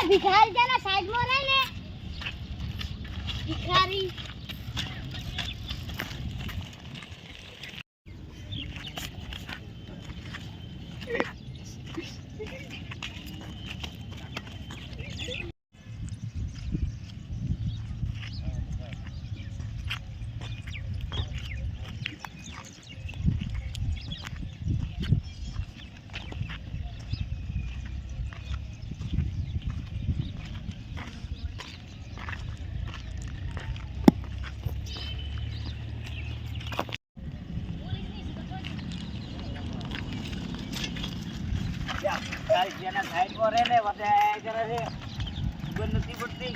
ભિખારી જેના સાઈડમાં રહે ને ભિખારી જેના સાઈડ પર રહે ને વધારે કરે છે ખબર નથી પડતી.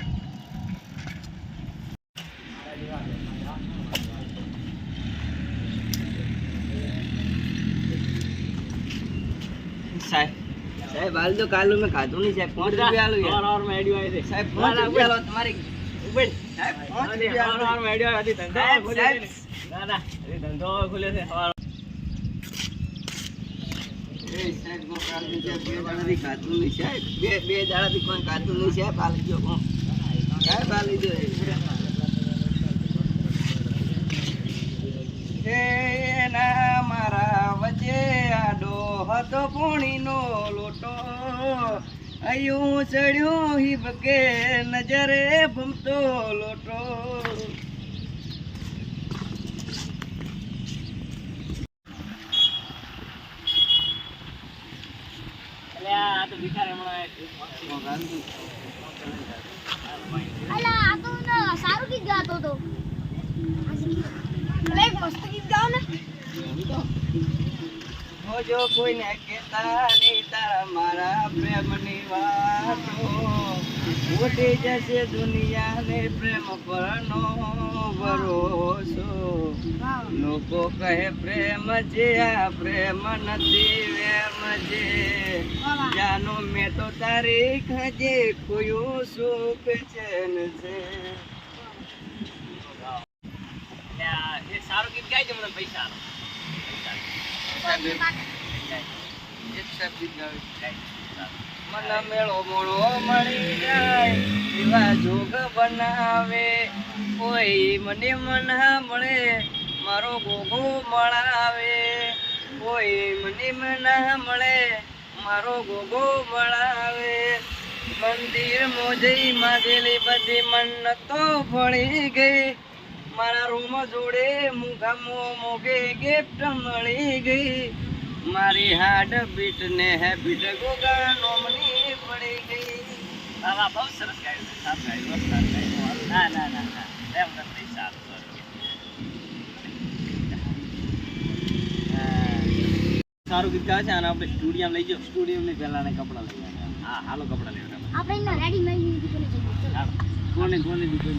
સાહેબ હાલ તો કાલુ મેં ખાધું નહીં સાહેબ 5 રૂપિયા આલું યાર ઓર મેડિયો આવી છે સાહેબ 5 રૂપિયા લો તમારી ઉબેડ સાહેબ 5 રૂપિયા ઓર મેડિયો હતી ધંધો ખુલે છે ના ના એ ધંધો ખુલે છે એ સાહેબ કો કાલુ છે બે દાડાથી ખાધું નહીં સાહેબ બે દાડાથી કોઈ ખાધું નહીં સાહેબ હાલ જો કોણ સાહેબ હાલ જો એ ના મારા વચ્ચે આડો હતો પૂણીનો લોટો અયું ચડ્યું હિબકે નજરે ભમતો લોટો આ તો ભિખારી હમણાં અલા આ તો સારું ગીત ગાતો તો અલે એક મસ્ત ગીત ગાઓ ને જો કોઈને કહેતા નહીં તારા મારા પ્રેમની વાતો ઉઠી જશે દુનિયાને પ્રેમ પરનો ભરોસો લોકો કહે પ્રેમ છે આ પ્રેમ નથી વેમ છે જાનો મેં તો તારી ખજે ખોયું સુખ ચેન છે. એક સારું ગીત ગાય છે મને પૈસા મને મેળો મોળો મળી જાય એવા જોગ બનાવે કોઈ મને મન મળે મારો ગોગો મળાવે કોઈ મને મન મળે મારો ગોગો મળાવે મંદિર મોજઈ માગેલી બધી મન્નતો ફળી ગઈ મારા રૂમ જોડે મુગામો મોગે ગિફ્ટ મળી ગઈ મારી હાર્ટ બીટ ને હેબિટ ગોગા નોમની પડી ગઈ. બાબા બહુ સરસ ગાયું છે સાફ ગાયું વરસાદ ગાયું ના ના ના ના એમ નથી સારું સારું ગીત ગાય છે અને આપણે સ્ટુડિયમ લઈ જાઓ સ્ટુડિયમ ની પહેલા ને કપડા લઈ આવ્યા હા હાલો કપડા લઈ આવ્યા આપણે એનો રેડીમેડ ની દુકાને જઈએ કોને કોને દુકાન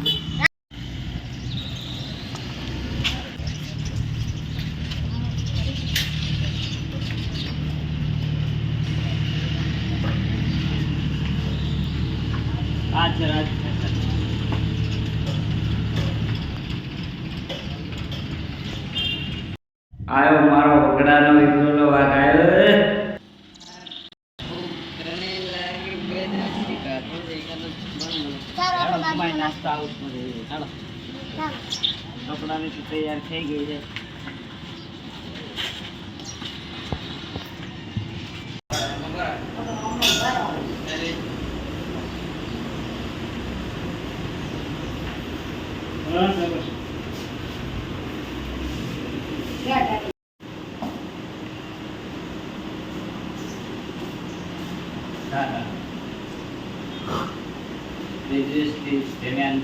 રાજ આયો મારો પકડાનો વિક્રોલો વાઘ આવ્યો નાસ્તા આઉટ પડે ચાલો કપડાની તૈયાર થઈ ગઈ છે. This is the demand